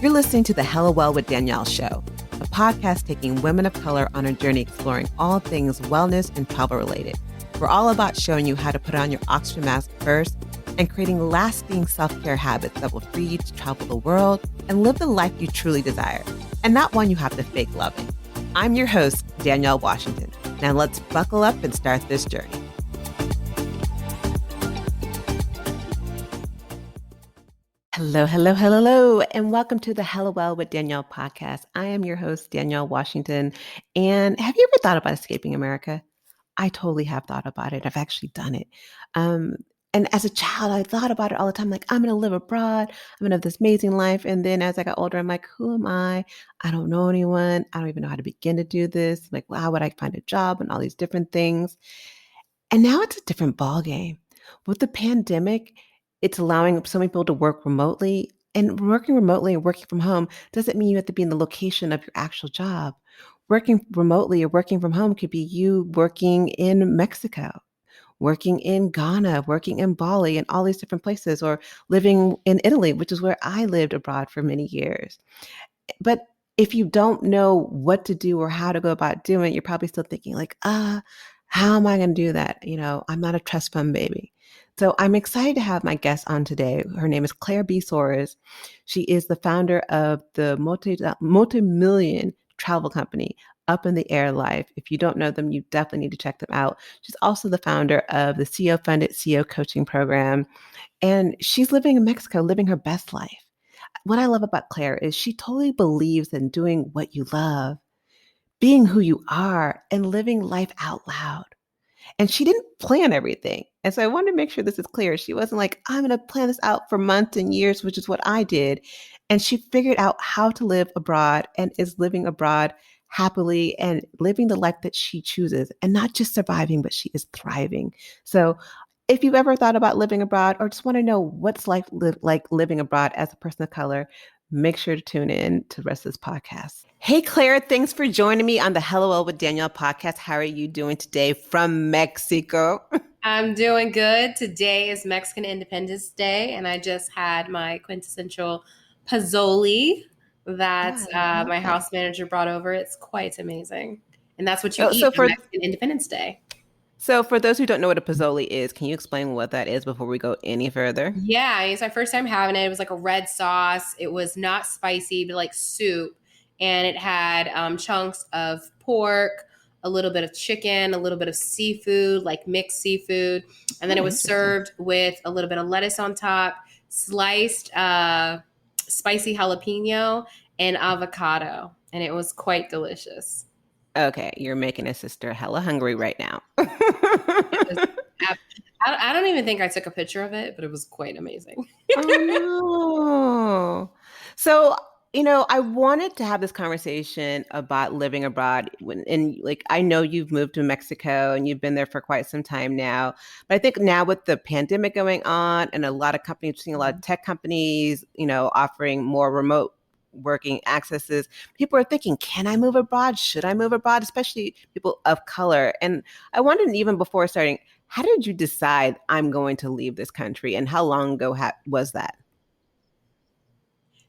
You're listening to the Hella Well with Danielle show, a podcast taking women of color on a journey exploring all things wellness and travel related. We're all about showing you how to put on your oxygen mask first and creating lasting self-care habits that will free you to travel the world and live the life you truly desire, and not one you have to fake loving. I'm your host, Danielle Washington. Now let's buckle up and start this journey. Hello, and welcome to the Hella Well with Danielle podcast. I am your host, Danielle Washington. And have you ever thought about escaping America? I totally have thought about it. I've actually done it. And as a child, I thought about it all the time. Like, I'm going to live abroad. I'm going to have this amazing life. And then as I got older, I'm like, who am I? I don't know anyone. I don't even know how to begin to do this. Like, well, how would I find a job and all these different things? And now it's a different ballgame. With the pandemic, it's allowing so many people to work remotely. And working remotely and working from home doesn't mean you have to be in the location of your actual job. Working remotely or working from home could be you working in Mexico, working in Ghana, working in Bali, and all these different places, or living in Italy, which is where I lived abroad for many years. But if you don't know what to do or how to go about doing it, you're probably still thinking like, how am I going to do that? You know, I'm not a trust fund baby. So I'm excited to have my guest on today. Her name is Claire B. Soares. She is the founder of the multi-million travel company, Up in the Air Life. If you don't know them, you definitely need to check them out. She's also the founder of the CEO-funded CEO coaching program. And she's living in Mexico, living her best life. What I love about Claire is she totally believes in doing what you love, being who you are, and living life out loud. And she didn't plan everything. And so I wanted to make sure this is clear. She wasn't like, I'm going to plan this out for months and years, which is what I did. And she figured out how to live abroad and is living abroad happily and living the life that she chooses, and not just surviving, but she is thriving. So if you've ever thought about living abroad or just want to know what's like living abroad as a person of color, make sure to tune in to the rest of this podcast. Hey, Claire, thanks for joining me on the Hello Well with Danielle podcast. How are you doing today from Mexico? I'm doing good. Today is Mexican Independence Day, and I just had my quintessential pozole that my house manager brought over. It's quite amazing. And that's what you eat on Mexican Independence Day. So for those who don't know what a pozole is, can you explain what that is before we go any further? Yeah, it's my first time having it. It was like a red sauce. It was not spicy, but like soup. And it had chunks of pork, a little bit of chicken, a little bit of seafood, like mixed seafood. And then it was served with a little bit of lettuce on top, sliced spicy jalapeno, and avocado. And it was quite delicious. Okay, you're making a sister hella hungry right now. I don't even think I took a picture of it, but it was quite amazing. Oh, no. So, you know, I wanted to have this conversation about living abroad. And like, I know you've moved to Mexico and you've been there for quite some time now. But I think now with the pandemic going on and a lot of companies, seeing a lot of tech companies, you know, offering more remote working accesses, people are thinking, can I move abroad? Should I move abroad? Especially people of color. And I wondered, even before starting, how did you decide I'm going to leave this country, and how long ago was that?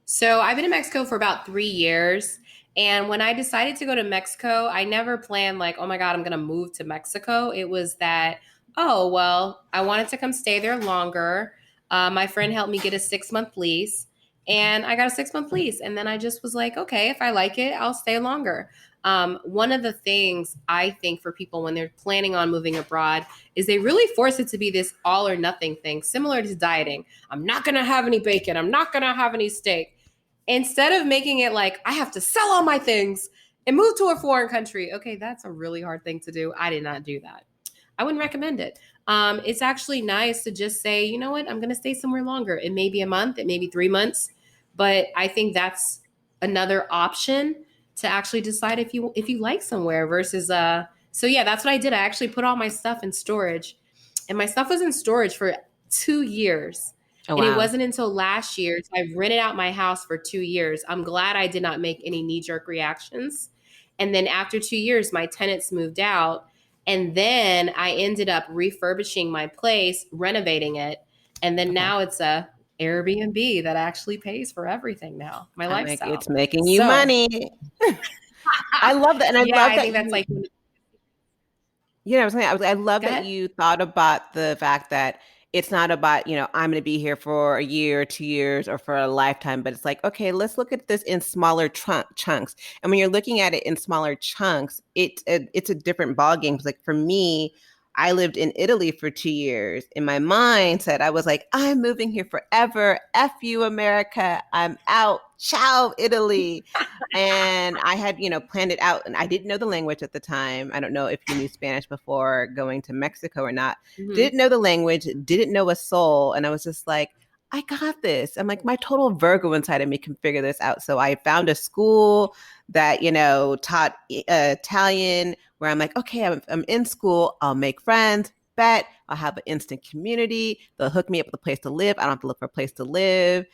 So I've been in Mexico for about 3 years. And when I decided to go to Mexico, I never planned like, oh my God, I'm going to move to Mexico. It was that, oh, well, I wanted to come stay there longer. My friend helped me get a 6-month lease. And I got a 6-month lease. And then I just was like, okay, if I like it, I'll stay longer. One of the things I think for people when they're planning on moving abroad is they really force it to be this all or nothing thing, similar to dieting. I'm not going to have any bacon. I'm not going to have any steak. Instead of making it like, I have to sell all my things and move to a foreign country. Okay, that's a really hard thing to do. I did not do that. I wouldn't recommend it. It's actually nice to just say, you know what, I'm going to stay somewhere longer. It may be a month, it may be 3 months, but I think that's another option to actually decide if you like somewhere versus so yeah, that's what I did. I actually put all my stuff in storage, and my stuff was in storage for 2 years. Oh, wow. And it wasn't until last year, so I've rented out my house for 2 years. I'm glad I did not make any knee-jerk reactions. And then after 2 years, my tenants moved out. And then I ended up refurbishing my place, renovating it. And then now it's a Airbnb that actually pays for everything now, my I'm like, lifestyle. it's making you So, money. I love that. And I yeah, love I that think that's you, like, go I love that ahead. you thought about the fact that it's not about, I'm going to be here for a year, 2 years, or for a lifetime, but it's like, okay, let's look at this in smaller chunks. And when you're looking at it in smaller chunks, it's a different ballgame. Because like for me, I lived in Italy for 2 years. In my mindset, I was like, I'm moving here forever. F you, America. I'm out. Ciao, Italy. And I had, planned it out, and I didn't know the language at the time. I don't know if you knew Spanish before going to Mexico or not. Hmm. Didn't know the language, didn't know a soul. And I was just like, I got this. I'm like, my total Virgo inside of me can figure this out. So I found a school that, taught Italian, where I'm like, okay, I'm in school. I'll make friends. Bet I'll have an instant community. They'll hook me up with a place to live. I don't have to look for a place to live.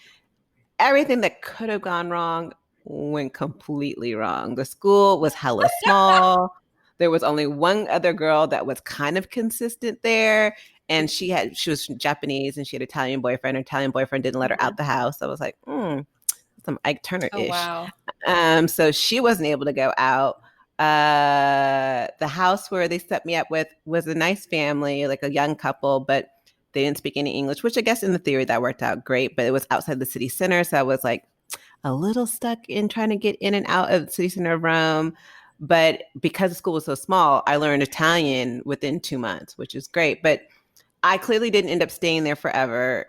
Everything that could have gone wrong went completely wrong. The school was hella small. There was only one other girl that was kind of consistent there. And she was Japanese and she had an Italian boyfriend. Her Italian boyfriend didn't let her out Hmm. the house. I was like, some Ike Turner Oh, ish. wow. So she wasn't able to go out. The house where they set me up with was a nice family, like a young couple, but they didn't speak any English, which I guess in the theory that worked out great, but it was outside the city center. So I was like a little stuck in trying to get in and out of the city center of Rome. But because the school was so small, I learned Italian within 2 months, which is great. But I clearly didn't end up staying there forever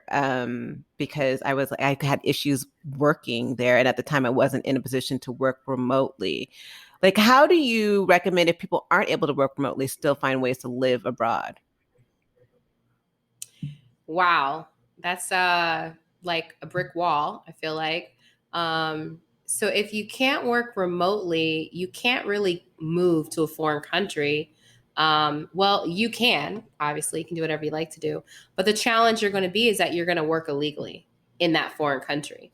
because I had issues working there, and at the time I wasn't in a position to work remotely. Like, how do you recommend if people aren't able to work remotely, still find ways to live abroad? Wow. That's like a brick wall, I feel like. So if you can't work remotely, you can't really move to a foreign country. Well, you can, obviously, you can do whatever you like to do. But the challenge you're going to be is that you're going to work illegally in that foreign country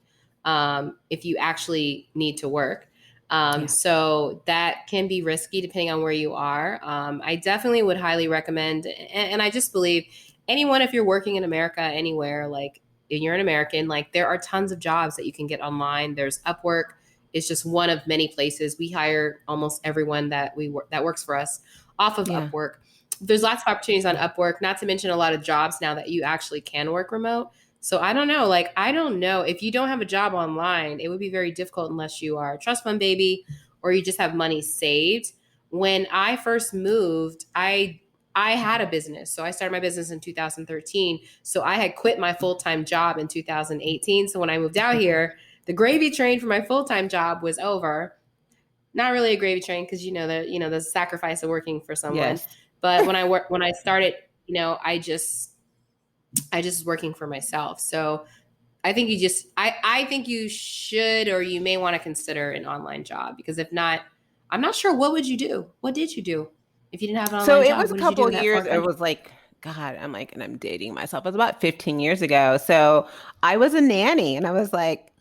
if you actually need to work. Yeah, So that can be risky depending on where you are. I definitely would highly recommend, and I just believe anyone, if you're working in America anywhere, like, and you're an American, like, there are tons of jobs that you can get online. There's Upwork. It's just one of many places. We hire almost everyone that works for us off of yeah, Upwork. There's lots of opportunities on Upwork, not to mention a lot of jobs now that you actually can work remote. So I don't know. Like, I don't know. If you don't have a job online, it would be very difficult unless you are a trust fund baby or you just have money saved. When I first moved, I had a business. So I started my business in 2013. So I had quit my full-time job in 2018. So when I moved out here, the gravy train for my full-time job was over. Not really a gravy train because the sacrifice of working for someone. yes. But when I started, I just working for myself. So I think I think you should, or you may want to consider an online job, because if not, I'm not sure, what would you do? What did you do if you didn't have an So online it job? was a What did you do couple in of that years. far It country? was like, God, I'm like, and I'm dating myself. It was about 15 years ago. So I was a nanny, and I was like,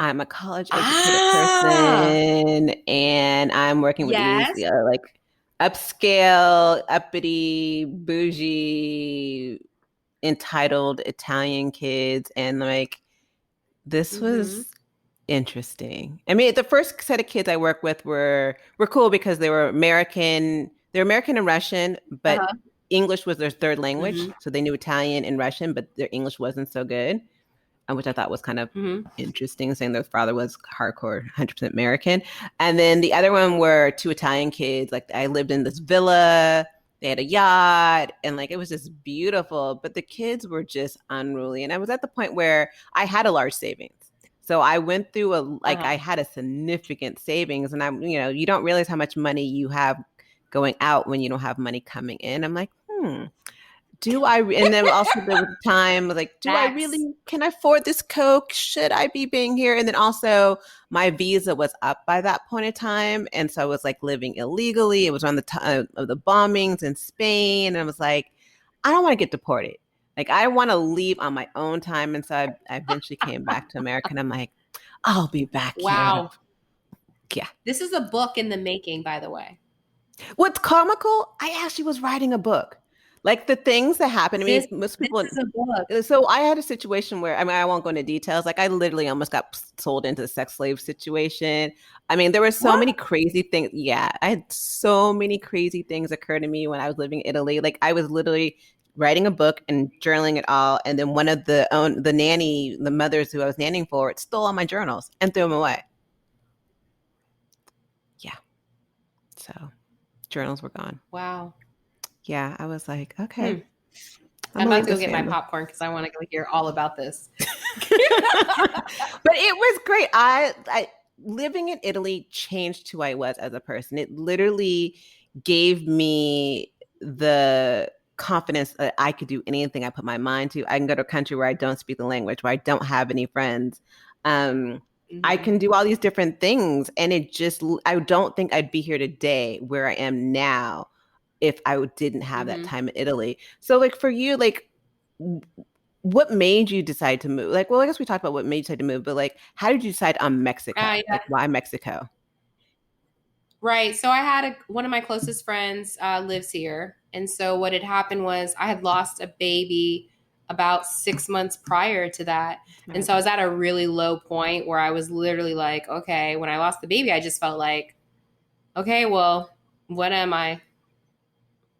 I'm a college educated Ah, person and I'm working with these yes. like upscale, uppity, bougie, entitled Italian kids. And like, this Mm-hmm. was interesting. I mean, the first set of kids I worked with were cool because they were American and Russian, but Uh-huh. English was their third language. Mm-hmm. So they knew Italian and Russian, but their English wasn't so good, which I thought was kind of Mm-hmm. interesting, saying their father was hardcore 100% American. And then the other one were two Italian kids. Like I lived in this villa, they had a yacht, and like it was just beautiful. But the kids were just unruly. And I was at the point where I had a large savings. So I went through I Uh-huh. had a significant savings, and you don't realize how much money you have going out when you don't have money coming in. I'm like, and then also there was a time like, do I Facts. really, can I afford this Coke? Should I be being here? And then also my visa was up by that point in time. And so I was like living illegally. It was around the time of the bombings in Spain. And I was like, I don't want to get deported. Like, I want to leave on my own time. And so I eventually came back to America and I'm like, I'll be back here. Wow. Yeah. This is a book in the making, by the way. What's comical? I actually was writing a book. Like the things that happen to This me, most this people. is a book. So I had a situation where, I mean, I won't go into details. Like I literally almost got sold into a sex slave situation. I mean, there were so What? many crazy things. Yeah, I had so many crazy things occur to me when I was living in Italy. Like I was literally writing a book and journaling it all, and then one of the nanny, the mothers who I was nannying for, it stole all my journals and threw them away. Yeah, so journals were gone. Wow. Yeah, I was like, okay, Hmm. I'm I'm gonna about leave to go this get my family. popcorn because I want to go hear all about this. But it was great. I living in Italy changed who I was as a person. It literally gave me the confidence that I could do anything I put my mind to. I can go to a country where I don't speak the language, where I don't have any friends. Um, I Hmm. can do all these different things, and it just I don't think I'd be here today where I am now if I didn't have that Hmm. time in Italy. So, like for you, like what made you decide to move? Like, well, I guess we talked about what made you decide to move, but like, how did you decide on Mexico? Yeah. Like, why Mexico? Right. So I had one of my closest friends lives here. And so what had happened was I had lost a baby about 6 months prior to that. And Right. so I was at a really low point where I was literally like, okay, when I lost the baby, I just felt like, okay, well, what am I?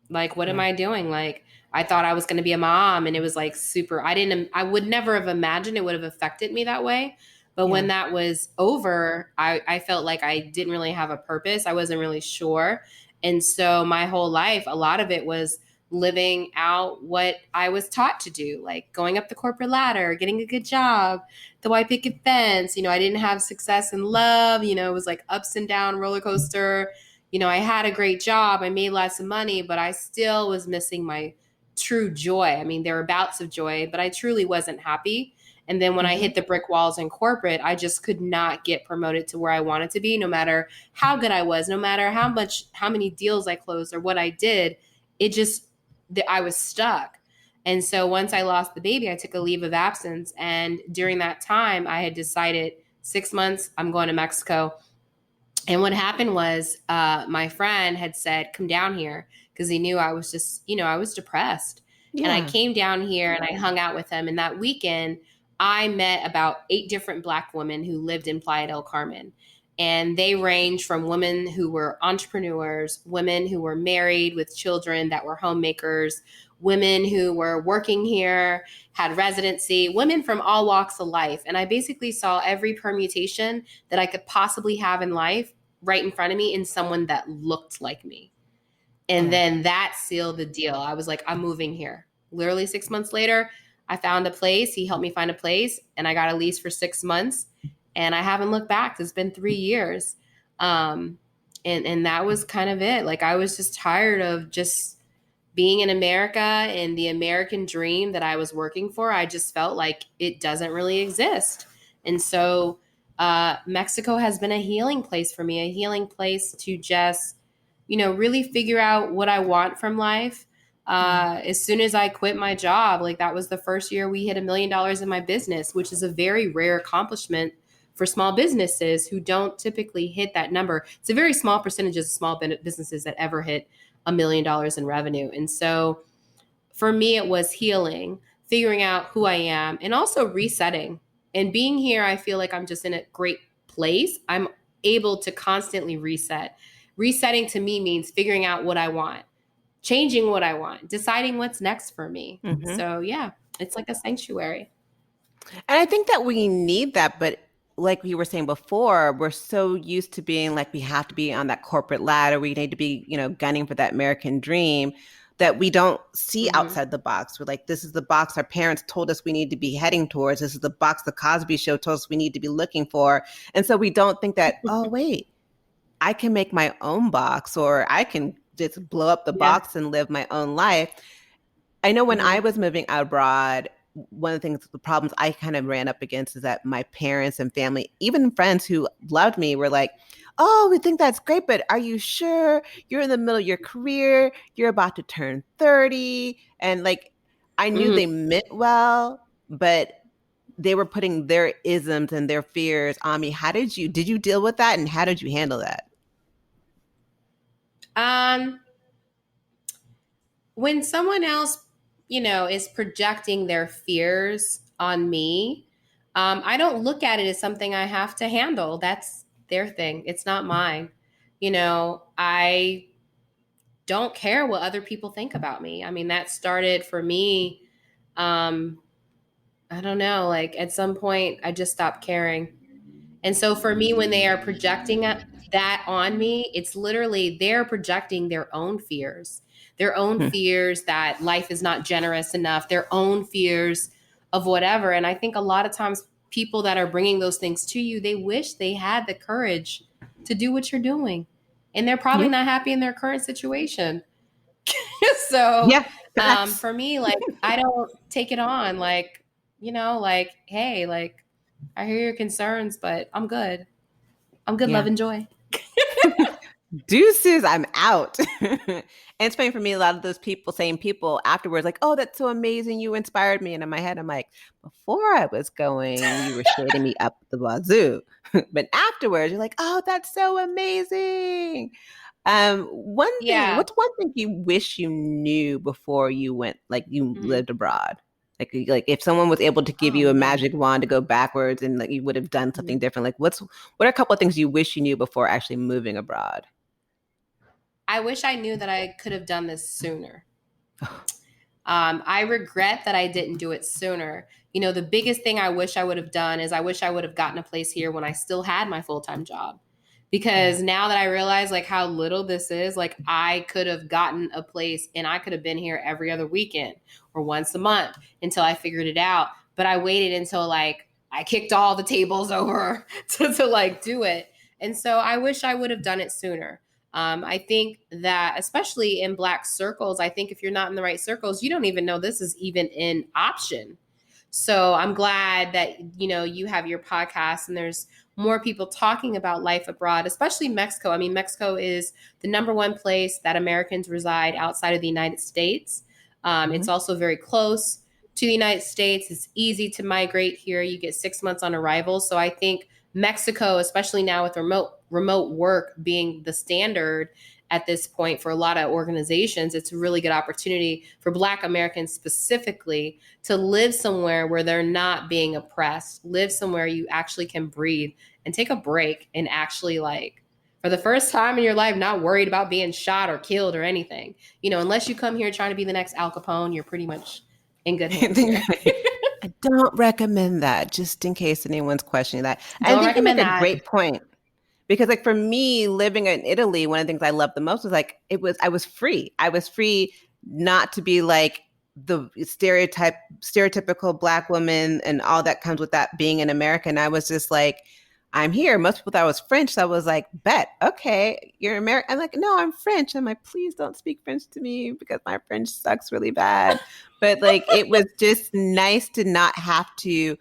Like, what am Yeah. I doing? Like, I thought I was going to be a mom, and it was like super. I would never have imagined it would have affected me that way. But when Yeah. that was over, I felt like I didn't really have a purpose. I wasn't really sure. And so my whole life, a lot of it was living out what I was taught to do, like going up the corporate ladder, getting a good job, the white picket fence. I didn't have success in love. It was like ups and down roller coaster. I had a great job, I made lots of money, but I still was missing my true joy. I mean, there were bouts of joy, but I truly wasn't happy. And then when I Hmm. hit the brick walls in corporate, I just could not get promoted to where I wanted to be, no matter how good I was, no matter how many deals I closed or what I did. It just, I was stuck. And so once I lost the baby, I took a leave of absence. And during that time, I had decided 6 months, I'm going to Mexico. And what happened was my friend had said, come down here because he knew I was just, I was depressed. And I Yeah. came down here and I hung out with him. And that weekend, I met about 8 different Black women who lived in Playa del Carmen. And they range from women who were entrepreneurs, women who were married with children that were homemakers, women who were working here, had residency, women from all walks of life. And I basically saw every permutation that I could possibly have in life right in front of me in someone that looked like me. And Yeah. then that sealed the deal. I was like, I'm moving here. Literally 6 months later, I found a place. He helped me find a place, and I got a lease for 6 months. And I haven't looked back. It's been 3 years. Um, and that was kind of it. Like I was just tired of just being in America and the American dream that I was working for. I just felt like it doesn't really exist. And so Mexico has been a healing place for me, a healing place to just, really figure out what I want from life. Yeah. As soon as I quit my job, like that was the first year we hit $1 million in my business, which is a very rare accomplishment for small businesses who don't typically hit that number. It's a very small percentage of small businesses that ever hit $1 million in revenue. And so for me, it was healing, figuring out who I am, and also resetting. And being here, I feel like I'm just in a great place. I'm able to constantly reset. Resetting to me means figuring out what I want, changing what I want, deciding what's next for me. Hmm. So, yeah, it's like a sanctuary. And I think that we need that, but like we were saying before, we're so used to being like we have to be on that corporate ladder. We need to be, gunning for that American dream that we don't see Mm-hmm. outside the box. We're like, this is the box our parents told us we need to be heading towards. This is the box the Cosby Show told us we need to be looking for. And so we don't think that, oh, wait, I can make my own box or I can just blow up the Yeah. box and live my own life. I know when I Mm-hmm. was moving abroad, one of the things, the problems I kind of ran up against is that my parents and family, even friends who loved me, were like, oh, we think that's great, but are you sure? You're in the middle of your career, you're about to turn 30. And like, I knew Mm-hmm. they meant well, but they were putting their isms and their fears on me. Did you deal with that? And how did you handle that? Um, when someone else, is projecting their fears on me, I don't look at it as something I have to handle. That's their thing. It's not mine. I don't care what other people think about me. I mean, that started for me. Um, I don't know. Like at some point, I just stopped caring. And so for me, when they are projecting that on me, it's literally they're projecting their own Hmm. fears that life is not generous enough, their own fears of whatever. And I think a lot of times people that are bringing those things to you, they wish they had the courage to do what you're doing. And they're probably Yeah. not happy in their current situation. So Yeah. Facts. for me, like, I don't take it on. Like, like, hey, like, I hear your concerns, but I'm good. I'm good, love, Yeah. and joy. Deuces, I'm out. And it's funny for me, a lot of those people, same people afterwards, like, oh, that's so amazing. You inspired me. And in my head, I'm like, before I was going, you were shading me up the wazoo. But afterwards, you're like, oh, that's so amazing. One thing, Yeah. what's one thing you wish you knew before you went, like you Mhm. lived abroad? Like if someone was able to give Oh you a man. magic wand to go backwards and like you would have done something Mhm. different, like what are a couple of things you wish you knew before actually moving abroad? I wish I knew that I could have done this sooner. I regret that I didn't do it sooner. The biggest thing I wish I would have done is I wish I would have gotten a place here when I still had my full time job. Yeah. Because now that I realize like how little this is, like I could have gotten a place and I could have been here every other weekend or once a month until I figured it out. But I waited until like I kicked all the tables over to like do it. And so I wish I would have done it sooner. I think that, especially in Black circles, I think if you're not in the right circles, you don't even know this is even an option. So I'm glad that, you have your podcast and there's more people talking about life abroad, especially Mexico. I mean, Mexico is the number one place that Americans reside outside of the United States. It's Mhm. also very close to the United States. It's easy to migrate here. You get 6 months on arrival. So I think Mexico, especially now with remote work being the standard at this point for a lot of organizations, it's a really good opportunity for Black Americans specifically to live somewhere where they're not being oppressed, live somewhere you actually can breathe and take a break and actually like for the first time in your life not worried about being shot or killed or anything. Unless you come here trying to be the next Al Capone, you're pretty much in good And hands then here. you're like, I don't recommend that, just in case anyone's questioning that. I Don't think you make recommend a that. great point. Because like for me living in Italy, one of the things I loved the most was like I was free. I was free not to be like the stereotypical black woman and all that comes with that being in America. And I was just like, I'm here. Most people thought I was French. So I was like, bet, okay, you're American. I'm like, no, I'm French. I'm like, please don't speak French to me because my French sucks really bad. But like it was just nice to not have to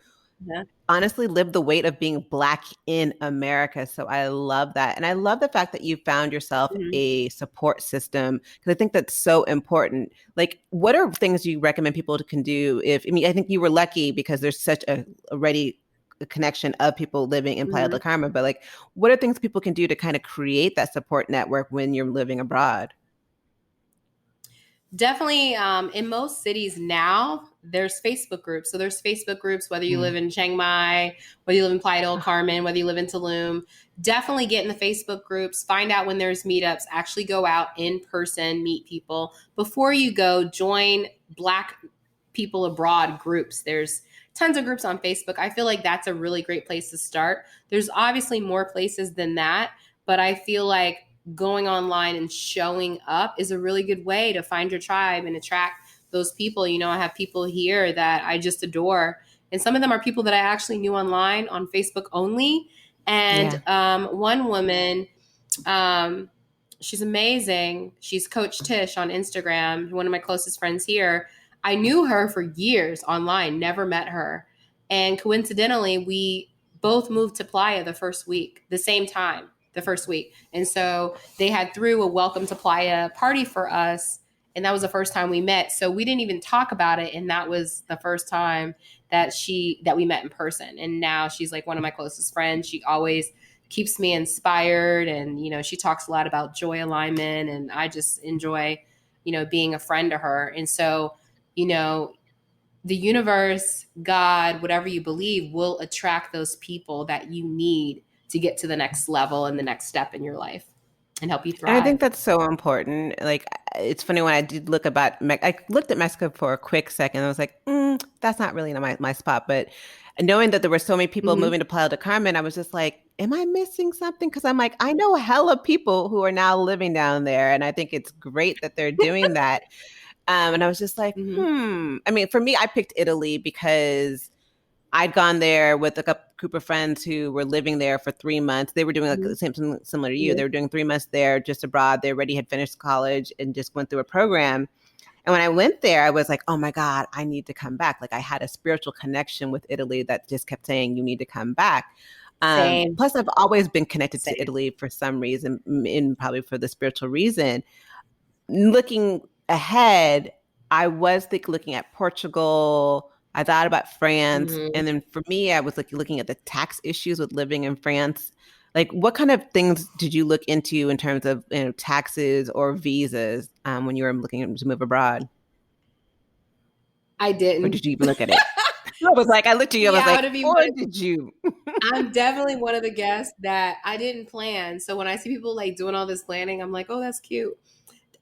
Yeah. honestly live the weight of being black in America. So I love that. And I love the fact that you found yourself Mhm. a support system because I think that's so important. Like, what are things you recommend people can do if, I mean, I think you were lucky because there's such a already a connection of people living in Playa del Mhm. Carmen, but like, what are things people can do to kind of create that support network when you're living abroad? Definitely, in most cities now, there's Facebook groups. So there's Facebook groups, whether you live Mm. in Chiang Mai, whether you live in Playa del Carmen, whether you live in Tulum. Definitely get in the Facebook groups. Find out when there's meetups. Actually go out in person, meet people. Before you go, join Black people abroad groups. There's tons of groups on Facebook. I feel like that's a really great place to start. There's obviously more places than that, but I feel like going online and showing up is a really good way to find your tribe and attract those people. I have people here that I just adore. And some of them are people that I actually knew online on Facebook only. And Yeah. one woman, um, she's amazing. She's Coach Tish on Instagram, one of my closest friends here. I knew her for years online, never met her. And coincidentally, we both moved to Playa the first week, the same time, the first week. And so they had threw a welcome to Playa party for us. And that was the first time we met. So we didn't even talk about it. And that was the first time that we met in person. And now she's like one of my closest friends. She always keeps me inspired, and she talks a lot about joy alignment, and I just enjoy being a friend to her. And so, you know, the universe, God, whatever you believe, will attract those people that you need to get to the next level and the next step in your life and help you And I thrive. think that's so important. Like, it's funny when I did look about, I looked at Mexico for a quick second. I was like, that's not really my spot. But knowing that there were so many people Mm-hmm. moving to Playa del Carmen, I was just like, am I missing something? Because I'm like, I know hella people who are now living down there, and I think it's great that they're doing that. And I was just like, Mm-hmm. I mean, for me, I picked Italy because I'd gone there with a group of friends who were living there for 3 months. They were doing like Mm-hmm. something similar to you. They were doing 3 months there just abroad. They already had finished college and just went through a program. And when I went there, I was like, oh my God, I need to come back. Like I had a spiritual connection with Italy that just kept saying, you need to come back. Same, Plus, I've always been connected to same. Italy for some reason, and probably for the spiritual reason. Looking ahead, I was looking at Portugal. I thought about France, Mm-hmm. and then for me, I was like looking at the tax issues with living in France. Like, what kind of things did you look into in terms of taxes or visas when you were looking to move abroad, I or didn't. did you even look at it? I was like, I looked at you. I was Yeah, I like, would be or one. did you? I'm definitely one of the guests that I didn't plan. So when I see people like doing all this planning, I'm like, oh, that's cute.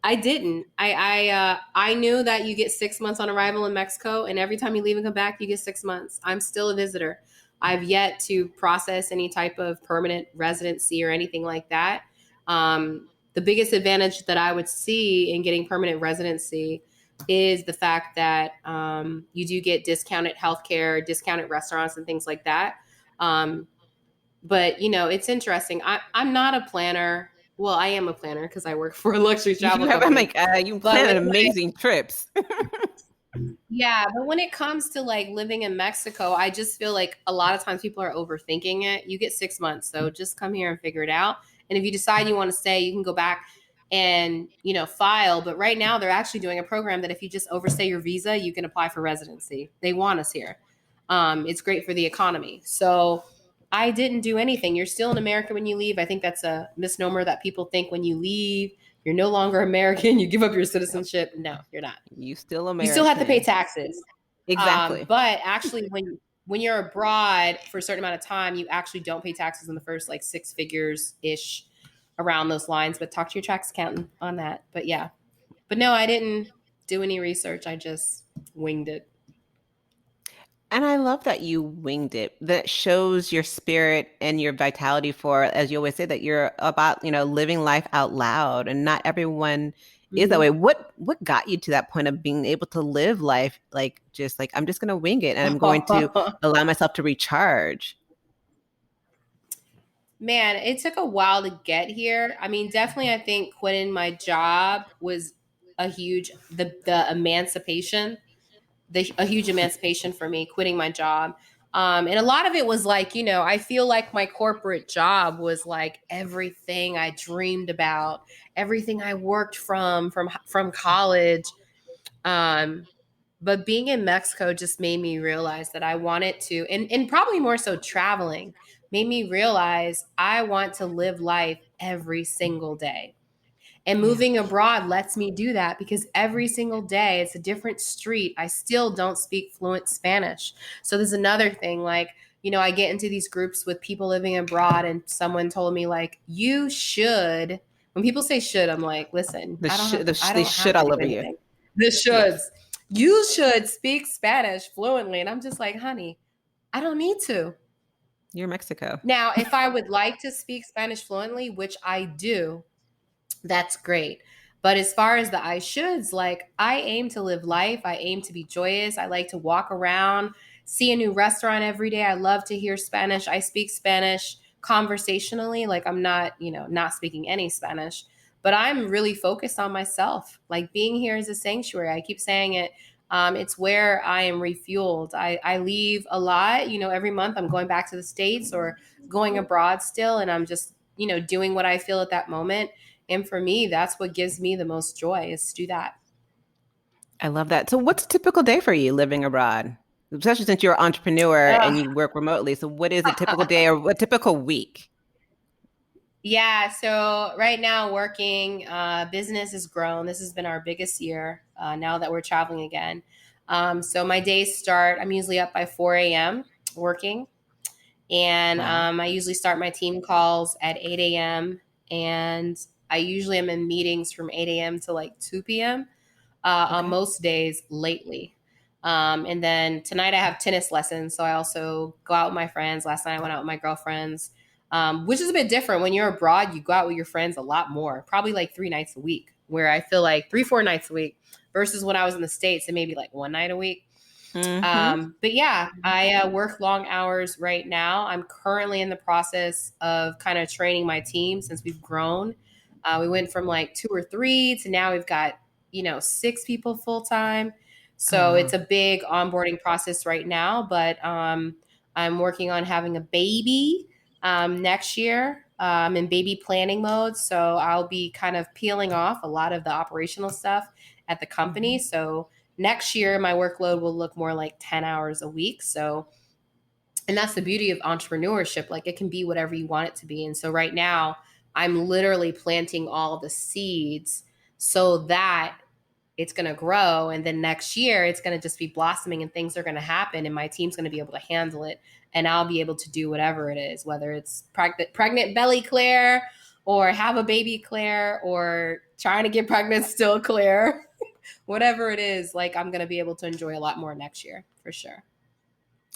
I didn't. I knew that you get 6 months on arrival in Mexico, and every time you leave and come back, you get 6 months. I'm still a visitor. I've yet to process any type of permanent residency or anything like that. The biggest advantage that I would see in getting permanent residency is the fact that you do get discounted healthcare, discounted restaurants, and things like that. Um, but it's interesting. I'm not a planner. Well, I am a planner because I work for a luxury travel You have. I'm company. like, you But plan amazing trips. yeah, but when it comes to like living in Mexico, I just feel like a lot of times people are overthinking it. You get 6 months, so just come here and figure it out. And if you decide you want to stay, you can go back and file. But right now, they're actually doing a program that if you just overstay your visa, you can apply for residency. They want us here. It's great for the economy. So I didn't do anything. You're still in America when you leave. I think that's a misnomer that people think when you leave, you're no longer American. You give up your Nope, citizenship. No, you're not. you still You still have to pay American. taxes. Exactly. But actually, when you're abroad for a certain amount of time, you actually don't pay taxes in the first like six figures ish, around those lines. But talk to your tax accountant on that. But yeah, but no, I didn't do any research. I just winged it. And I love that you winged it. That shows your spirit and your vitality for, as you always say, that you're about, living life out loud. And not everyone is that Mm-hmm. way. What got you to that point of being able to live life like just like I'm just gonna wing it and I'm going to allow myself to recharge? Man, it took a while to get here. I mean, definitely, I think quitting my job was a huge the emancipation, a huge emancipation for me, quitting my job. And a lot of it was like, I feel like my corporate job was like everything I dreamed about, everything I worked from college. Um, but being in Mexico just made me realize that I wanted to, and probably more so traveling, made me realize I want to live life every single day. And Yeah. moving abroad lets me do that because every single day it's a different street. I still don't speak fluent Spanish. So there's another thing like, I get into these groups with people living abroad and someone told me like, you should, when people say should, I'm like, listen, I They don't have shit to all do over you. anything. The shoulds. Yes. You should speak Spanish fluently. And I'm just like, honey, I don't need to. You're Mexico. Now, if I would like to speak Spanish fluently, which I do, that's great. But as far as the I shoulds, like I aim to live life. I aim to be joyous. I like to walk around, see a new restaurant every day. I love to hear Spanish. I speak Spanish conversationally. Like I'm not, not speaking any Spanish, but I'm really focused on myself. Like being here is a sanctuary. I keep saying it. It's where I am refueled. I leave a lot, every month I'm going back to the States or going abroad still. And I'm just, doing what I feel at that moment. And for me, that's what gives me the most joy is to do that. I love that. So what's a typical day for you living abroad? Especially since you're an entrepreneur and Ugh. you work remotely. So what is a typical day or a typical week? Yeah, so right now working, business has grown. This has been our biggest year now that we're traveling again. So my days start, I'm usually up by 4 a.m. working. And Wow. I usually start my team calls at 8 a.m. And I usually am in meetings from 8 a.m. to like 2 p.m. On Okay. most days lately. And then tonight I have tennis lessons. So I also go out with my friends. Last night I went out with my girlfriends, which is a bit different. When you're abroad, you go out with your friends a lot more, probably like 3 nights a week, where I feel like 3, 4 nights a week versus when I was in the States and maybe like one night a week. Mm-hmm. But yeah, I work long hours right now. I'm currently in the process of kind of training my team since we've grown. We went from like 2 or 3 to now we've got, 6 people full time. Oh, So it's wow. a big onboarding process right now, but I'm working on having a baby next year. In baby planning mode. So I'll be kind of peeling off a lot of the operational stuff at the company. Mm-hmm. So next year, my workload will look more like 10 hours a week. So, and that's the beauty of entrepreneurship. Like it can be whatever you want it to be. And so right now, I'm literally planting all the seeds so that it's going to grow. And then next year, it's going to just be blossoming and things are going to happen. And my team's going to be able to handle it. And I'll be able to do whatever it is, whether it's pregnant belly Claire or have a baby Claire or trying to get pregnant still Claire. Whatever it is, like I'm going to be able to enjoy a lot more next year for sure.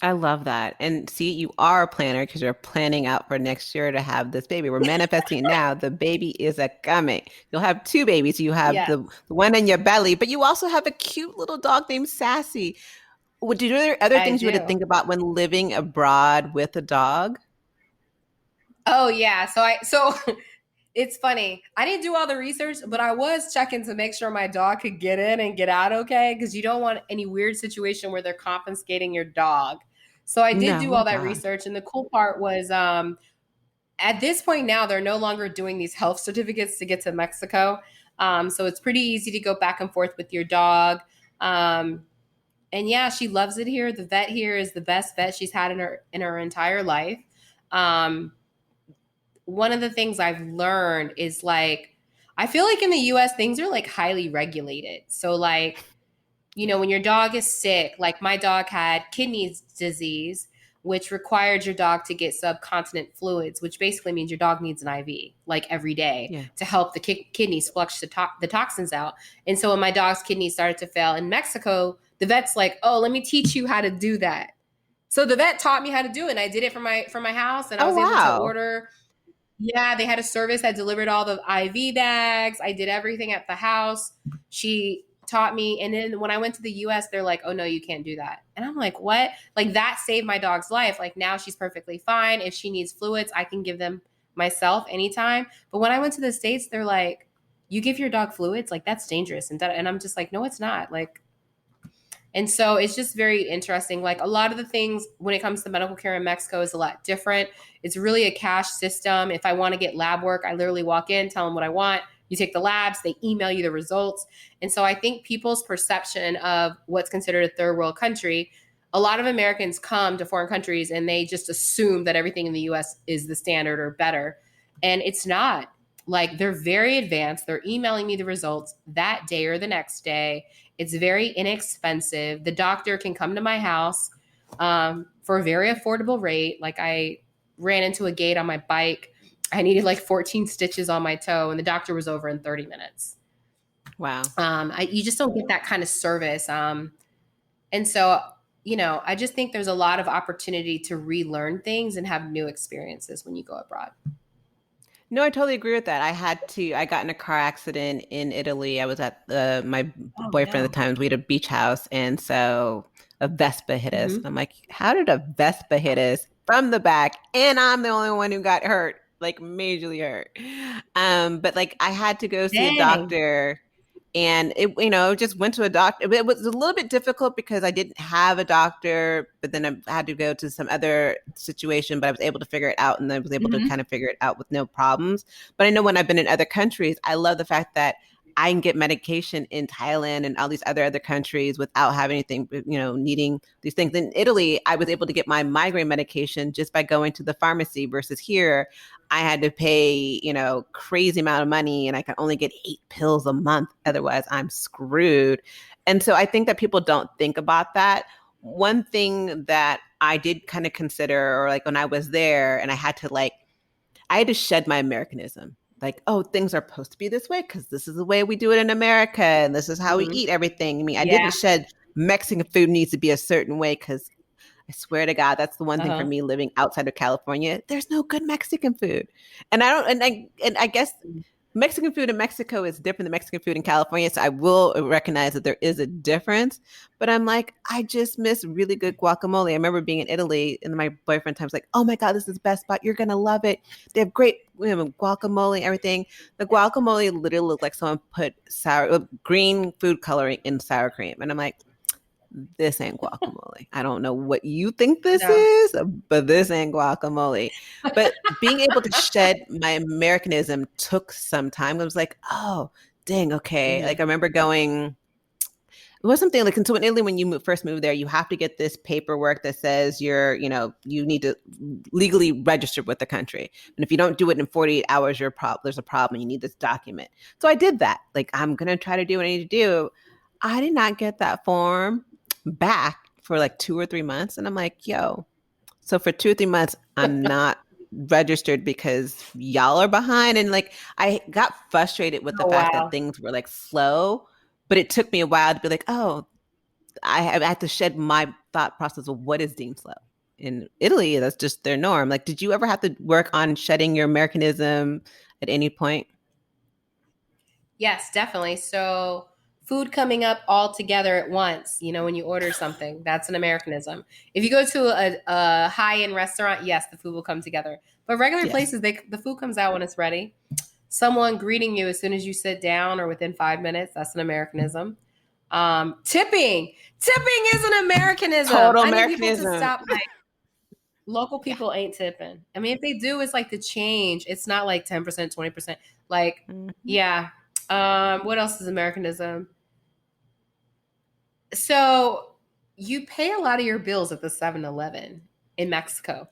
I love that. And see, you are a planner because you're planning out for next year to have this baby. We're manifesting now. The baby is a coming. You'll have two babies. You have Yes, the one in your belly, but you also have a cute little dog named Sassy. Are there other I things you had to do. think about when living abroad with a dog? Oh yeah. So it's funny. I didn't do all the research, but I was checking to make sure my dog could get in and get out okay because you don't want any weird situation where they're confiscating your dog. So I did do No, oh all that God. research and the cool part was at this point now they're no longer doing these health certificates to get to Mexico. So it's pretty easy to go back and forth with your dog. Um, and yeah, she loves it here. The vet here is the best vet she's had in her entire life. Um, One of the things I've learned is like I feel like in the US things are like highly regulated. So like, when your dog is sick, like my dog had kidney disease, which required your dog to get subcontinent fluids, which basically means your dog needs an IV like every day Yeah. to help the kidneys flush the toxins out. And so when my dog's kidneys started to fail in Mexico, the vet's like, "Oh, let me teach you how to do that." So the vet taught me how to do it, and I did it from my house, and I Oh, was able to wow. order. Yeah, they had a service that delivered all the IV bags. I did everything at the house. She taught me. And then when I went to the US, they're like, oh, no, you can't do that. And I'm like, what? Like, that saved my dog's life. Like, now she's perfectly fine. If she needs fluids, I can give them myself anytime. But when I went to the States, they're like, you give your dog fluids? Like, that's dangerous. And I'm just like, no, it's not. Like, and so it's just very interesting. Like a lot of the things when it comes to medical care in Mexico is a lot different. It's really a cash system. If I want to get lab work, I literally walk in, tell them what I want. You take the labs, they email you the results. And so I think people's perception of what's considered a third world country, a lot of Americans come to foreign countries and they just assume that everything in the US is the standard or better. And it's not. Like they're very advanced. They're emailing me the results that day or the next day. It's very inexpensive. The doctor can come to my house for a very affordable rate. Like I ran into a gate on my bike. I needed like 14 stitches on my toe, and the doctor was over in 30 minutes. Wow. You just don't get that kind of service. And so, I just think there's a lot of opportunity to relearn things and have new experiences when you go abroad. No, I totally agree with that. I got in a car accident in Italy. I was at my Oh, boyfriend at no. the time. We had a beach house. And so a Vespa hit us. And Mm-hmm. I'm like, how did a Vespa hit us from the back? And I'm the only one who got hurt, like majorly hurt. But like I had to go see a Dang. doctor and just went to a doctor. It was a little bit difficult because I didn't have a doctor, but then I had to go to some other situation, but I was able to figure it out and I was able to Mm-hmm. kind of figure it out with no problems. But I know when I've been in other countries, I love the fact that I can get medication in Thailand and all these other countries without having anything, needing these things. In Italy, I was able to get my migraine medication just by going to the pharmacy versus here, I had to pay, crazy amount of money and I can only get 8 pills a month. Otherwise, I'm screwed. And so I think that people don't think about that. One thing that I did kind of consider, or like when I was there and I had to shed my Americanism. Like, oh, things are supposed to be this way because this is the way we do it in America and this is how we Mhm. eat everything. I mean, I didn't Yeah. shed Mexican food needs to be a certain way because I swear to God, that's the one thing for Uh-huh. me living outside of California. There's no good Mexican food, and I don't, and I guess Mexican food in Mexico is different than Mexican food in California. So I will recognize that there is a difference. But I'm like, I just miss really good guacamole. I remember being in Italy and my boyfriend times like, oh my God, this is the best spot. You're gonna love it. They have great guacamole, everything. The guacamole literally looked like someone put green food coloring in sour cream. And I'm like, this ain't guacamole. I don't know what you think this No. is, but this ain't guacamole. But being able to shed my Americanism took some time. I was like, oh, dang, okay. Like Mhm. I remember going, it was something like, so in Italy, when you first move there, you have to get this paperwork that says you need to legally register with the country. And if you don't do it in 48 hours, there's a problem. You need this document. So I did that. Like, I'm going to try to do what I need to do. I did not get that form back for like 2 or 3 months. And I'm like, yo, so for 2 or 3 months, I'm not registered because y'all are behind. And like, I got frustrated with the Oh, fact that wow. things were like slow, but it took me a while to be like, oh, I had to shed my thought process of what is deemed slow. In Italy, that's just their norm. Like, did you ever have to work on shedding your Americanism at any point? Yes, definitely. So, food coming up all together at once, when you order something, that's an Americanism. If you go to a high end restaurant, yes, the food will come together. But regular Yes. places, the food comes out when it's ready. Someone greeting you as soon as you sit down or within 5 minutes, that's an Americanism. Tipping is an Americanism. Total I need people to Americanism. stop. Like, local Yeah. people ain't tipping. I mean, if they do, it's like the change. It's not like 10%, 20%. Like, Mhm. yeah. What else is Americanism? So you pay a lot of your bills at the 7-Eleven in Mexico.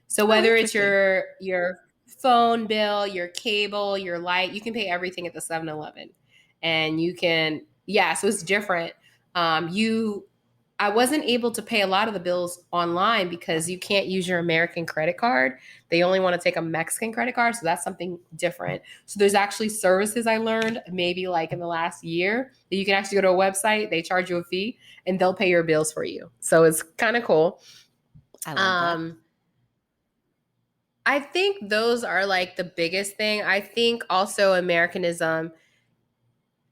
So Oh, whether it's interesting. your phone bill, your cable, your light, you can pay everything at the 7-Eleven. And you can, yeah, so it's different. You I wasn't able to pay a lot of the bills online because you can't use your American credit card. They only want to take a Mexican credit card, so that's something different. So there's actually services I learned maybe like in the last year that you can actually go to a website, they charge you a fee and they'll pay your bills for you. So it's kind of cool. I love that. Um I think those are like the biggest thing. I think also Americanism.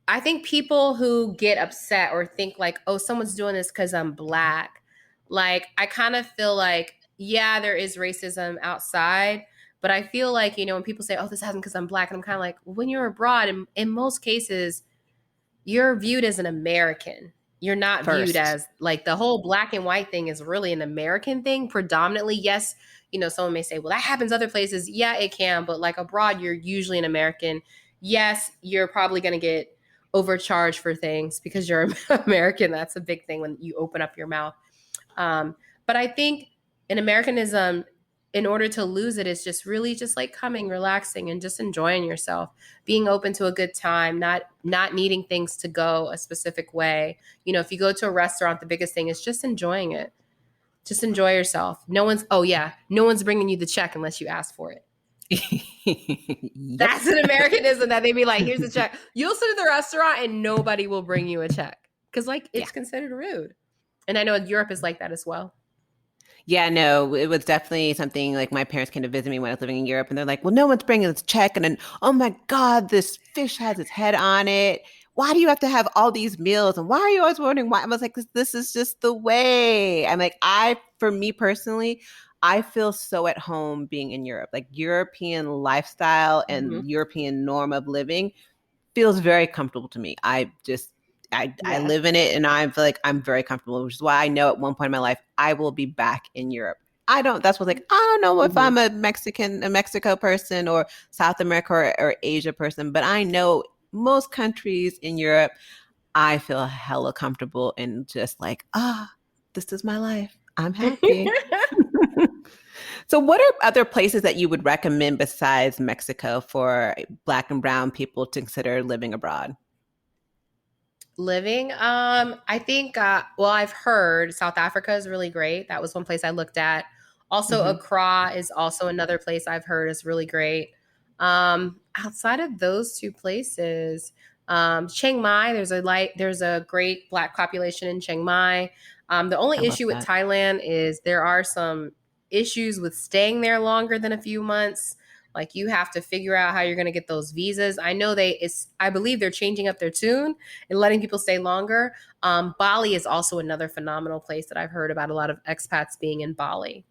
I think people who get upset or think like, oh, someone's doing this because I'm black, like, I kind of feel like, yeah, there is racism outside. But I feel like, when people say, oh, this happened because I'm black, and I'm kind of like, when you're abroad, in most cases, you're viewed as an American. You're not viewed First. as like the whole black and white thing is really an American thing predominantly. Yes, someone may say, well, that happens other places. Yeah, it can, but like abroad, you're usually an American. Yes, you're probably going to get overcharged for things because you're American. That's a big thing when you open up your mouth. But I think in Americanism, in order to lose it, is just really just like coming, relaxing, and just enjoying yourself, being open to a good time, not needing things to go a specific way. If you go to a restaurant, the biggest thing is just enjoying it. Just enjoy yourself. No one's bringing you the check unless you ask for it. Yep. That's an Americanism that they be like, here's the check. You'll sit at the restaurant and nobody will bring you a check because like Yeah. it's considered rude. And I know Europe is like that as well. Yeah, no, it was definitely something like my parents came to visit me when I was living in Europe, and they're like, "Well, no one's bringing this check," and then, "Oh my God, this fish has its head on it. Why do you have to have all these meals? And why are you always wondering why?" I was like, "This is just the way." I'm like, for me personally, I feel so at home being in Europe. Like European lifestyle Mm-hmm. and European norm of living feels very comfortable to me. I Yes. live in it and I feel like I'm very comfortable, which is why I know at one point in my life I will be back in Europe. That's what's like, I don't know if Mm-hmm. I'm a Mexico person or South America or Asia person, but I know most countries in Europe, I feel hella comfortable and just like, this is my life. I'm happy. So, what are other places that you would recommend besides Mexico for Black and Brown people to consider living abroad? Living, I think, well, I've heard South Africa is really great. That was one place I looked at. Also, Hmm. Accra is also another place I've heard is really great. Outside of those two places, Chiang Mai, there's a great Black population in Chiang Mai. The I only love issue with that. Thailand is there are some issues with staying there longer than a few months. Like you have to figure out how you're going to get those visas. I believe they're changing up their tune and letting people stay longer. Bali is also another phenomenal place that I've heard about a lot of expats being in Bali.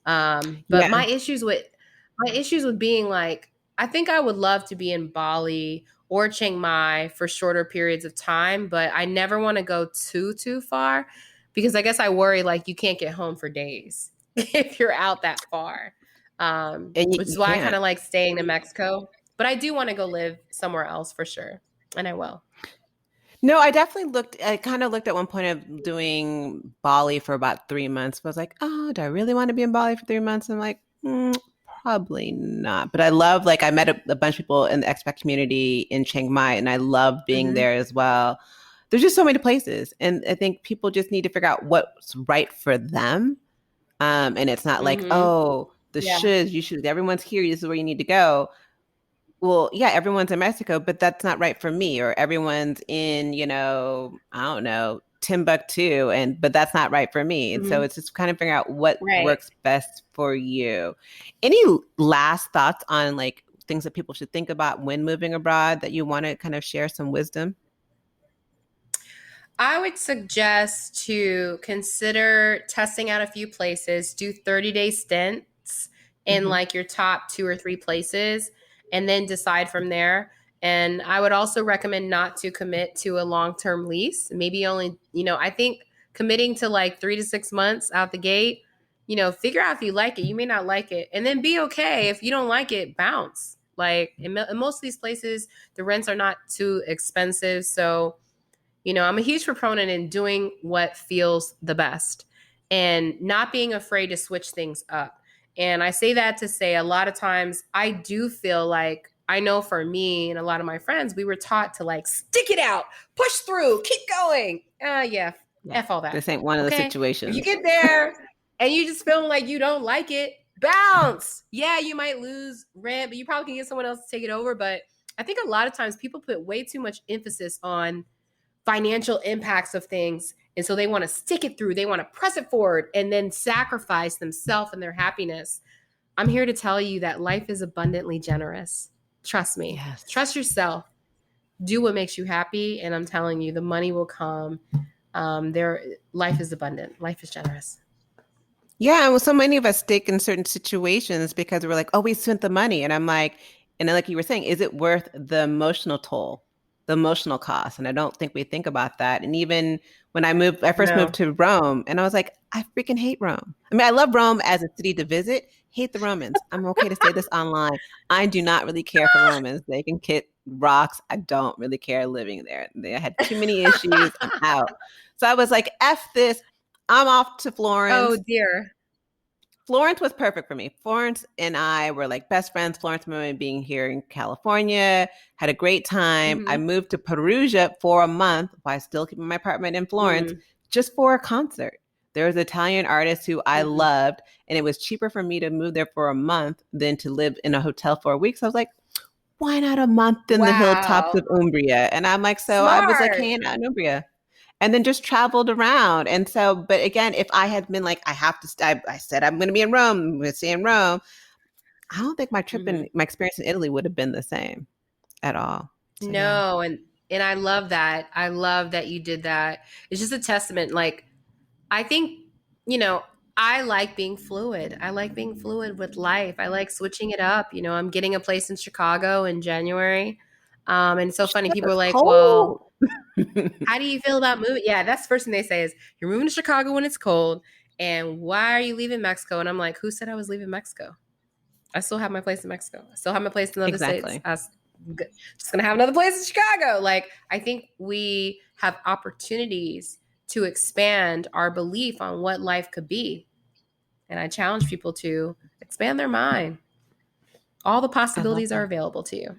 But Yeah. my issues with being like, I think I would love to be in Bali or Chiang Mai for shorter periods of time, but I never want to go too far because I guess I worry like you can't get home for days if you're out that far. And Which is you why I kind can't. of like staying in Mexico. But I do want to go live somewhere else for sure, and I will. No, I definitely looked. I kind of looked at one point of doing Bali for about 3 months. But I was like, oh, do I really want to be in Bali for 3 months? I'm like, probably not. But I love, like, I met a bunch of people in the expat community in Chiang Mai, and I love being Hmm. there as well. There's just so many places, and I think people just need to figure out what's right for them. And it's not like, Hmm. oh, the Yeah. shoulds, you should, everyone's here. This is where you need to go. Well, yeah, everyone's in Mexico, but that's not right for me. Or everyone's in, I don't know, Timbuktu, but that's not right for me. And so Hmm. it's just kind of figuring out what Right. works best for you. Any last thoughts on like things that people should think about when moving abroad that you want to kind of share some wisdom? I would suggest to consider testing out a few places, do 30-day stints in Hmm. like your top two or three places, and then decide from there. And I would also recommend not to commit to a long term lease. Maybe only, I think committing to like 3 to 6 months out the gate, figure out if you like it. You may not like it. And then be okay. If you don't like it, bounce. Like in most of these places, the rents are not too expensive. So, I'm a huge proponent in doing what feels the best and not being afraid to switch things up. And I say that to say a lot of times I do feel like I know for me and a lot of my friends, we were taught to like stick it out, push through, keep going. Yeah, Yeah. F all that. This ain't one of the Okay. If you situations. get there and you just feeling like you don't like it, bounce. Yeah, you might lose rent, but you probably can get someone else to take it over. But I think a lot of times people put way too much emphasis on financial impacts of things. And so they want to stick it through, they want to press it forward and then sacrifice themselves and their happiness. I'm here to tell you that life is abundantly generous. Trust me, Yes. trust yourself, do what makes you happy. And I'm telling you, the money will come. Life is abundant, life is generous. Yeah, and well, so many of us stick in certain situations because we're like, oh, we spent the money. And I'm like, and then like you were saying, is it worth the emotional toll, the emotional cost? And I don't think we think about that. And even when I first moved No. to Rome, and I was like, I freaking hate Rome. I mean, I love Rome as a city to visit, hate the Romans. I'm okay to say this online. I do not really care for Romans. They can kick rocks. I don't really care living there. They had too many issues. I'm out. So I was like, F this. I'm off to Oh Florence. dear. Florence was perfect for me. Florence and I were like best friends. Florence remember being here in California, had a great time. I Mm-hmm. moved to Perugia for a month while still keeping my apartment in Florence Mm-hmm. just for a concert. There was an Italian artist who I Mm-hmm. loved, and it was cheaper for me to move there for a month than to live in a hotel for a week. So I was like, why not a month in the hilltops Wow. of Umbria? And I'm like, so I was like Smart. hanging out in Umbria and then just traveled around. And so, but again, if I had been like, I have to, I said I'm going to be in Rome, I'm going to stay in Rome. I don't think my trip Mm-hmm. and my experience in Italy would have been the same at all. So yeah, No, and I love that. I love that you did that. It's just a testament. Like I think, you know, I like being fluid. I like being fluid with life. I like switching it up. I'm getting a place in Chicago in January. And it's so funny. shit, People are it's like, well, cold. how do you feel about moving? Yeah, that's the first thing they say is you're moving to Chicago when it's cold. And why are you leaving Mexico? And I'm like, who said I was leaving Mexico? I still have my place in Mexico. I still have my place in other states. Exactly. just gonna have another place in Chicago. Like, I think we have opportunities to expand our belief on what life could be. And I challenge people to expand their mind. All the I love possibilities are that. available to you.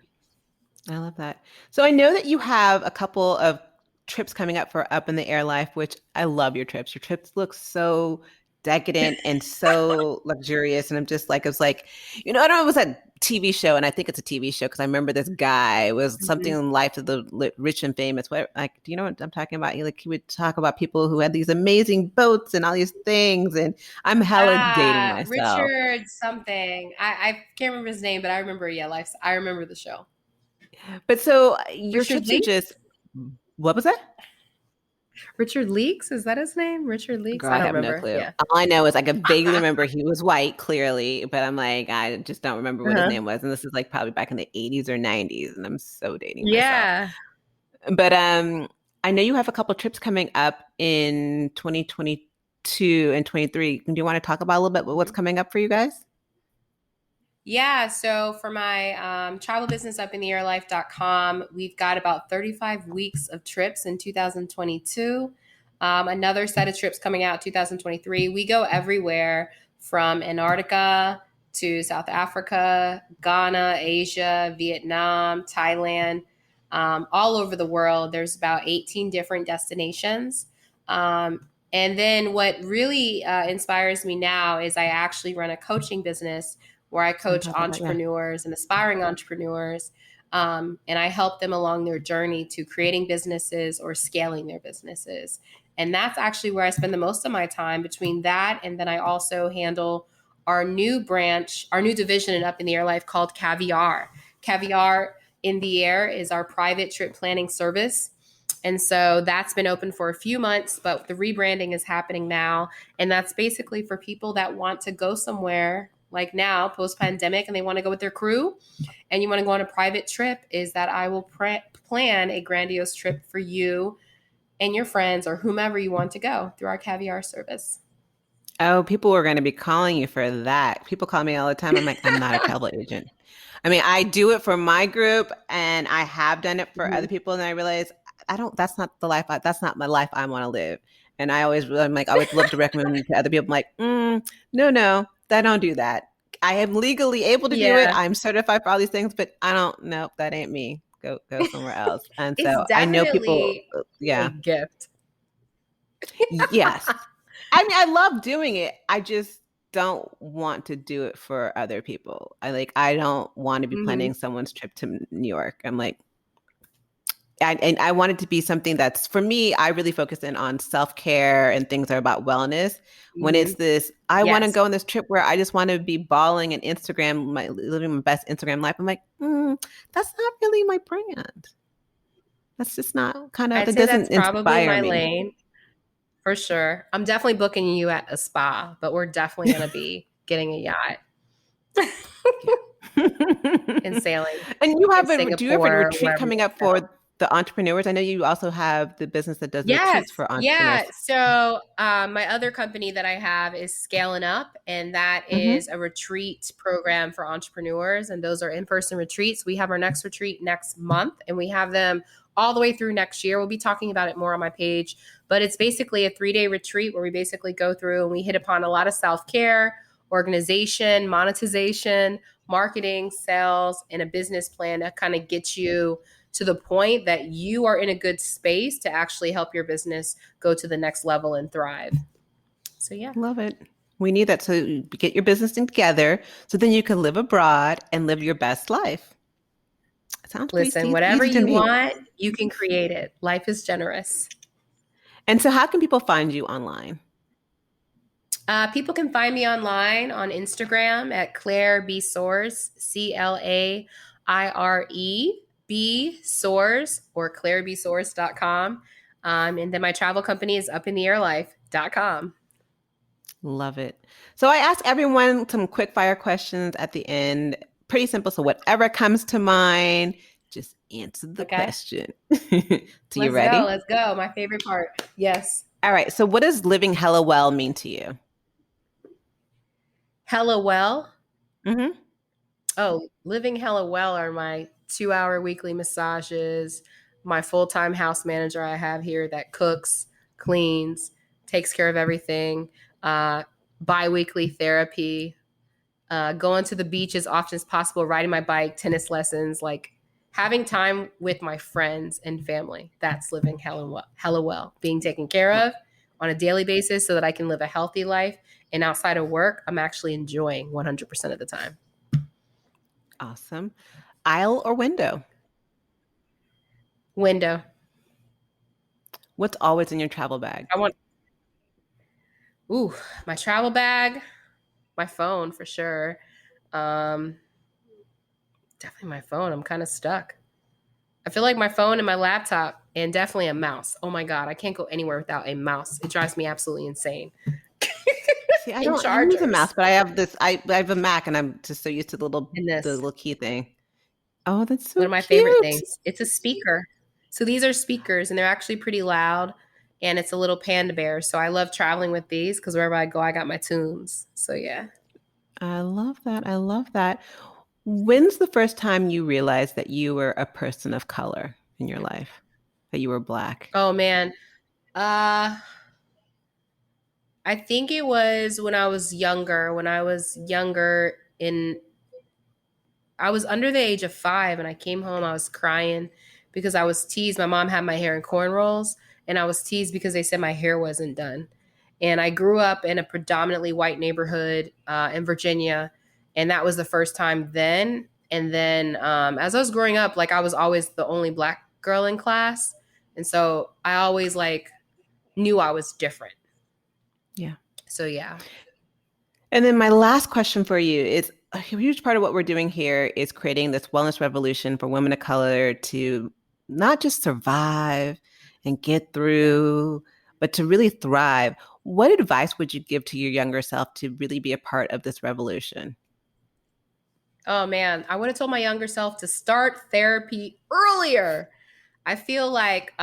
I love that. So I know that you have a couple of trips coming up for Up in the Air Life, which I love your trips. Your trips look so decadent and so luxurious. And I'm just like, it's like, I don't know, it was a TV show, and I think it's a TV show because I remember this guy it was something Mhm. in Life of the Rich and Famous. What, like, do you know what I'm talking about? He would talk about people who had these amazing boats and all these things, and I'm hella dating myself. Richard something. I can't remember his name, but I remember, yeah, life. I remember the show. But so your Richard trips are Leaks? just, what was that? Richard Leaks? Is that his name? Richard Leaks? Girl, I I don't have no remember. clue. Yeah. All I know is I can vaguely remember he was white, clearly, but I'm like, I just don't remember what his Uh-huh. name was. And this is like probably back in the 80s or 90s, and I'm so dating myself. Yeah. But I know you have a couple trips coming up in 2022 and 23. Do you want to talk about a little bit what's Mhm. coming up for you guys? Yeah, so for my travel business up in the airlife.com, we've got about 35 weeks of trips in 2022. Another set of trips coming out 2023. We go everywhere from Antarctica to South Africa, Ghana, Asia, Vietnam, Thailand, all over the world. There's about 18 different destinations. And then what really inspires me now is I actually run a coaching business where I I'm coach talking about, yeah. entrepreneurs and aspiring entrepreneurs. And I help them along their journey to creating businesses or scaling their businesses. And that's actually where I spend the most of my time between that. And then I also handle our new branch, our new division in Up in the Air Life called Caviar. Caviar in the Air is our private trip planning service. And so that's been open for a few months, but the rebranding is happening now. And that's basically for people that want to go somewhere like now, post pandemic, and they want to go with their crew and you want to go on a private trip, is that I will plan a grandiose trip for you and your friends or whomever you want to go through our Caviar service. Oh, people were going to be calling you for that. People call me all the time. I'm like, I'm not a travel agent. I mean, I do it for my group and I have done it for other Mhm. people. And I realize I don't, that's not the life, that's not my life I want to live. And I'm like, I would love to recommend it to other people. I'm like, no, I don't do that. I am legally able to do it. Yeah, I'm certified for all these things, but I don't, no, that ain't me. Go somewhere else. And it's so I know people, definitely a yeah, gift. yes. I mean, I love doing it. I just don't want to do it for other people. I don't want to be planning Hmm. someone's trip to New York. I'm like, and I want it to be something that's for me. I really focus in on self care and things that are about wellness. When Hmm. it's this, I want to Yes. go on this trip where I just want to be balling and living my best Instagram life. I'm like, that's not really my brand. That's just not I'd that say that's doesn't probably inspire my me. lane for sure. I'm definitely booking you at a spa, but we're definitely going to be getting a yacht Yeah. and sailing And you in do you have a Singapore, retreat wherever you coming up want to go. for the entrepreneurs? I know you also have the business that does Yes. retreats for Yeah. entrepreneurs. So my other company that I have is Scaling Up, and that is Hmm. a retreat program for entrepreneurs. And those are in person retreats. We have our next retreat next month, and we have them all the way through next year. We'll be talking about it more on my page, but it's basically a 3-day retreat where we basically go through and we hit upon a lot of self care, organization, monetization, marketing, sales, and a business plan to kind of get you to the point that you are in a good space to actually help your business go to the next level and thrive. So, yeah. Love it. We need that so you get your business together so then you can live abroad and live your best life. It sounds pretty Listen, easy, whatever easy to you me. want, you can create it. Life is generous. And so, how can people find you online? People can find me online on Instagram at Claire B Soares, CLAIRE Soares, or clairebsoares.com. And then my travel company is upintheairlife.com. Love it. So, I ask everyone some quick fire questions at the end. Pretty simple. So, whatever comes to mind, just answer the Okay. question. So, you Let's go. ready? Let's go. My favorite part. Yes. All right. So, what does living hella well mean to you? Hella well. Hmm. Oh, living hella well are my 2-hour weekly massages, my full-time house manager I have here that cooks, cleans, takes care of everything, bi-weekly therapy, going to the beach as often as possible, riding my bike, tennis lessons, like having time with my friends and family. That's living hella well, being taken care of on a daily basis so that I can live a healthy life. And outside of work, I'm actually enjoying 100% of the time. Awesome. Aisle or window? Window. What's always in your travel bag? I want, ooh, my travel bag, my phone for sure. Um, Definitely my phone. I'm kind of stuck. I feel like my phone and my laptop and definitely a mouse. Oh my God, I can't go anywhere without a mouse. It drives me absolutely insane. See, And I don't use a mouse, chargers. but I have a Mac and I'm just so used to And the this, little key thing. Oh, that's one so of my favorite cute. things. It's a speaker. So these are speakers and they're actually pretty loud. And it's a little panda bear. So I love traveling with these because wherever I go, I got my tunes. So yeah. I love that. I love that. When's the first time you realized that you were a person of color in your life? That you were Black? Oh man. Uh I think it was when I was younger. When I was younger in I was under the age of 5 and I came home. I was crying because I was teased. My mom had my hair in cornrows and I was teased because they said my hair wasn't done. And I grew up in a predominantly white neighborhood in Virginia. And that was the first time then. And then as I was growing up, like I was always the only Black girl in class. And so I always like knew I was different. Yeah. So yeah. And then my last question for you is a huge part of what we're doing here is creating this wellness revolution for women of color to not just survive and get through, but to really thrive. What advice would you give to your younger self to really be a part of this revolution? Oh man, I would have told my younger self to start therapy earlier. I feel like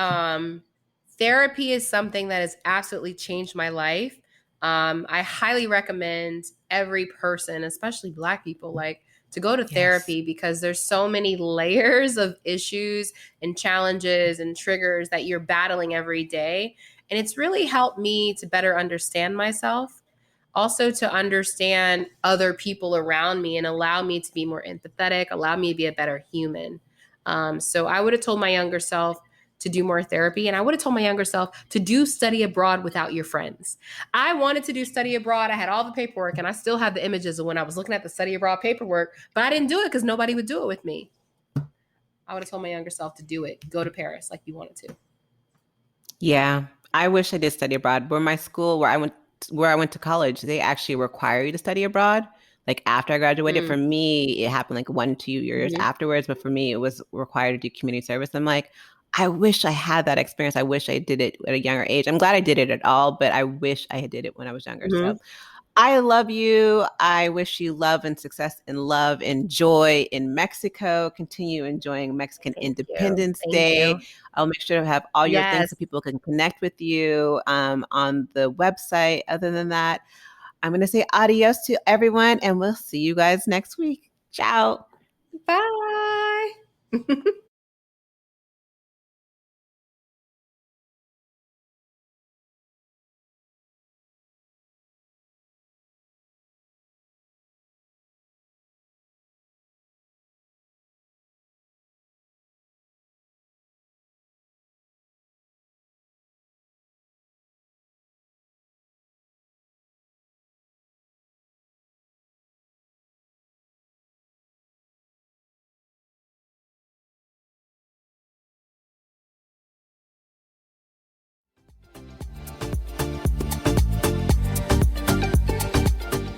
therapy is something that has absolutely changed my life. I highly recommend every person, especially Black people, like to go to Yes. therapy because there's so many layers of issues and challenges and triggers that you're battling every day. And it's really helped me to better understand myself, also to understand other people around me and allow me to be more empathetic, allow me to be a better human. So I would have told my younger self to do more therapy. And I would have told my younger self to do study abroad without your friends. I wanted to do study abroad. I had all the paperwork and I still have the images of when I was looking at the study abroad paperwork, but I didn't do it because nobody would do it with me. I would have told my younger self to do it, go to Paris like you wanted to. Yeah, I wish I did study abroad. Where my school, where I went to college, they actually require you to study abroad. Like after I graduated, for Mm, me, it happened like 1, 2 years mhm, afterwards. But for me, it was required to do community service. I'm like, I wish I had that experience. I wish I did it at a younger age. I'm glad I did it at all, but I wish I had did it when I was younger. So mhm. I love you. I wish you love and success and love and joy in Mexico. Continue enjoying Mexican Thank you. Independence Thank Day. you. I'll make sure to have all your things Yes. so people can connect with you on the website. Other than that, I'm going to say adios to everyone and we'll see you guys next week. Ciao. Bye.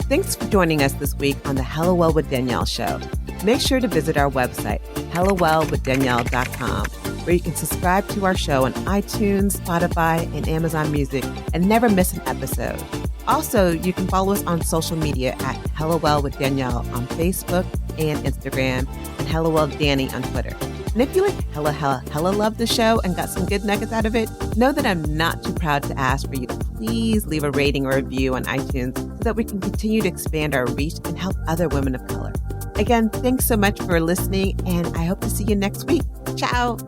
Thanks for joining us this week on the Hello Well with Danielle show. Make sure to visit our website, hellowellwithdanielle.com, where you can subscribe to our show on iTunes, Spotify, and Amazon Music and never miss an episode. Also, you can follow us on social media at Hello Well with Danielle on Facebook and Instagram, and Hello Well Danny on Twitter. And if you like hella love the show and got some good nuggets out of it, know that I'm not too proud to ask for you to please leave a rating or review on iTunes so that we can continue to expand our reach and help other women of color. Again, thanks so much for listening, and I hope to see you next week. Ciao.